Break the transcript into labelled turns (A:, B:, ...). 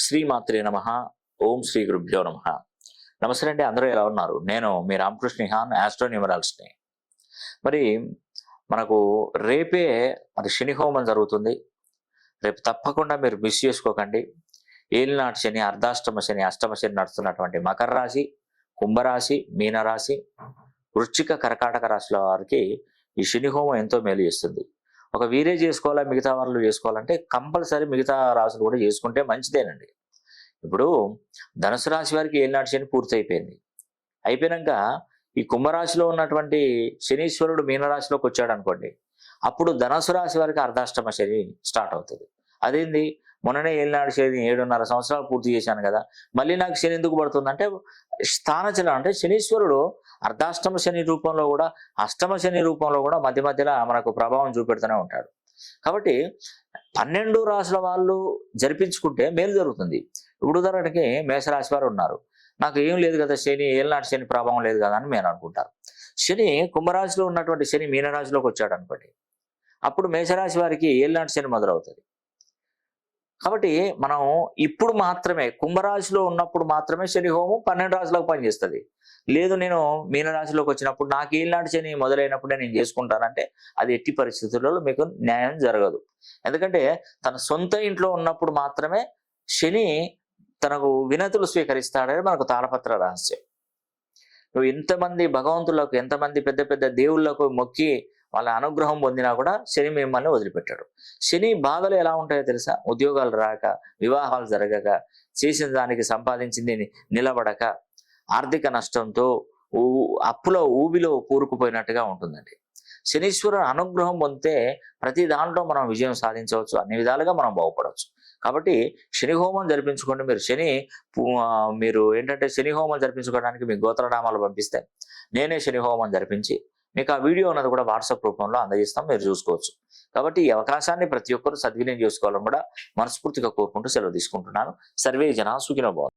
A: శ్రీమాత్రే నమః. ఓం శ్రీ గురుభ్యో నమః. నమస్తే అండి, అందరూ ఎలా ఉన్నారు? నేను మీ రామకృష్ణ హాన్, ఆస్ట్రోన్యూమరాలజిస్ట్ని. మరి మనకు రేపే శని హోమం జరుగుతుంది. రేపు తప్పకుండా మీరు మిస్ చేసుకోకండి. ఏలినాటి శని, అర్ధాష్టమ శని, అష్టమ శని నడుస్తున్నటువంటి మకర రాశి, కుంభరాశి, మీనరాశి, వృశ్చిక, కర్కాటక రాశుల వారికి ఈ శని హోమం ఎంతో మేలు చేస్తుంది. ఒక వీరే చేసుకోవాలా, మిగతా వాళ్ళు చేసుకోవాలంటే కంపల్సరీ మిగతా రాశులు కూడా చేసుకుంటే మంచిదేనండి. ఇప్పుడు ధనుసు రాశి వారికి ఏలినాటి శని పూర్తి అయిపోయింది. అయిపోయినాక ఈ కుంభరాశిలో ఉన్నటువంటి శనీశ్వరుడు మీనరాశిలోకి వచ్చాడు అనుకోండి, అప్పుడు ధనుసు రాశి వారికి అర్ధాష్టమ శని స్టార్ట్ అవుతుంది. అదేంది, మొన్ననే ఏలినాడు శని 7.5 సంవత్సరాలు పూర్తి చేశాను కదా, మళ్ళీ నాకు శని ఎందుకు పడుతుందంటే స్థానచలనం. అంటే శనీశ్వరుడు అర్ధాష్టమ శని రూపంలో కూడా, అష్టమ శని రూపంలో కూడా మధ్య మధ్యలో మనకు ప్రభావం చూపెడుతూనే ఉంటాడు. కాబట్టి 12 రాశుల వాళ్ళు జరిపించుకుంటే మేలు జరుగుతుంది. ఇప్పుడు ఉదాహరణకి మేషరాశి వారు ఉన్నారు, నాకు ఏం లేదు కదా శని, ఏలినాటి శని ప్రభావం లేదు కదా అని నేను అనుకుంటాను. శని కుంభరాశిలో ఉన్నటువంటి శని మీనరాశిలోకి వచ్చాడు అనుకోండి, అప్పుడు మేషరాశి వారికి ఏలినాటి శని మొదలవుతుంది. కాబట్టి మనం ఇప్పుడు మాత్రమే కుంభరాశిలో ఉన్నప్పుడు మాత్రమే శని హోమం 12 రాశులకు పనిచేస్తుంది. లేదు నేను మీనరాశిలోకి వచ్చినప్పుడు నాకు ఏలినాటి శని మొదలైనప్పుడే నేను చేసుకుంటానంటే అది ఎట్టి పరిస్థితులలో మీకు న్యాయం జరగదు. ఎందుకంటే తన సొంత ఇంట్లో ఉన్నప్పుడు మాత్రమే శని తనకు వినతులు స్వీకరిస్తాడని మనకు తాళపత్ర రహస్యం. నువ్వు ఎంతమంది భగవంతులకు, ఎంతమంది పెద్ద పెద్ద దేవుళ్ళకు మొక్కి వాళ్ళ అనుగ్రహం పొందినా కూడా శని మిమ్మల్ని వదిలిపెట్టాడు. శని బాధలు ఎలా ఉంటాయో తెలుసా? ఉద్యోగాలు రాక, వివాహాలు జరగక, చేసిన దానికి సంపాదించింది నిలబడక, ఆర్థిక నష్టంతో అప్పుల ఊబిలో కూరుకుపోయినట్టుగా ఉంటుందండి. శనీశ్వరుడు అనుగ్రహం పొందితే ప్రతి దాంట్లో మనం విజయం సాధించవచ్చు, అన్ని విధాలుగా మనం బాగుపడవచ్చు. కాబట్టి శని హోమం జరిపించుకోండి. మీరు ఏంటంటే శని హోమం జరిపించుకోవడానికి మీ గోత్రనామాలు పంపిస్తే నేనే శని హోమం జరిపించి మీకు ఆ వీడియో అన్నది కూడా వాట్సాప్ రూపంలో అందజేస్తాం, మీరు చూసుకోవచ్చు. కాబట్టి ఈ అవకాశాన్ని ప్రతి ఒక్కరూ సద్వినియోగం చేసుకోవాలని కూడా మనస్ఫూర్తిగా కోరుకుంటూ సెలవు తీసుకుంటున్నాను. సర్వే జనా సుఖినో భవంతు.